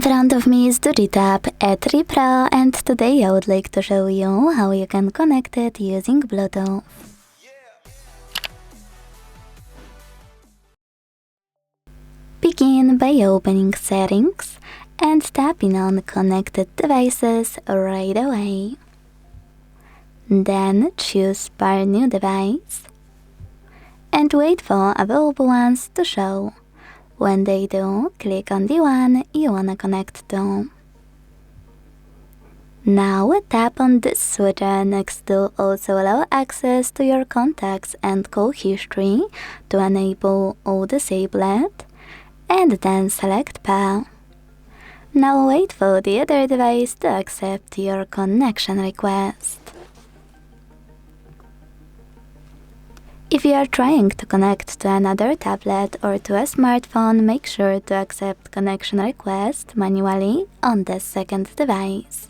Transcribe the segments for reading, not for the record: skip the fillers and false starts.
In front of me is DOOGEE Tab E3 Pro, and today I would like to show you how you can connect it using Bluetooth. Begin by opening Settings and tapping on Connected Devices right away. Then choose Pair New Device and wait for available ones to show. When they do, click on the one you wanna connect to. Now tap on this switcher next to Also Allow access to your contacts and call history to enable or disable it, and then select Pair. Now wait for the other device to accept your connection request. If you are trying to connect to another tablet or to a smartphone, make sure to accept connection request manually on the second device.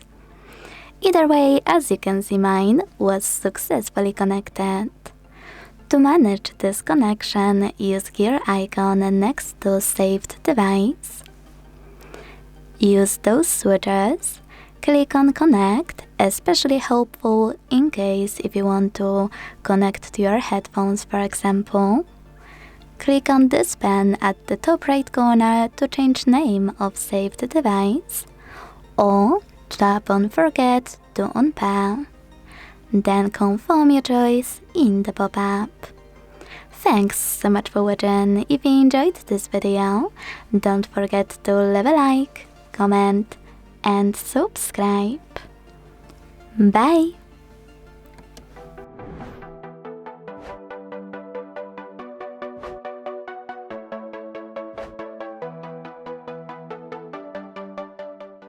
Either way, as you can see, mine was successfully connected. To manage this connection, use gear icon next to saved device. Use those switches. Click on Connect, especially helpful in case if you want to connect to your headphones, for example. Click on this pen at the top right corner to change name of saved device, or tap on Forget to unpair. Then confirm your choice in the pop-up. Thanks so much for watching. If you enjoyed this video, don't forget to leave a like, comment, and subscribe. Bye!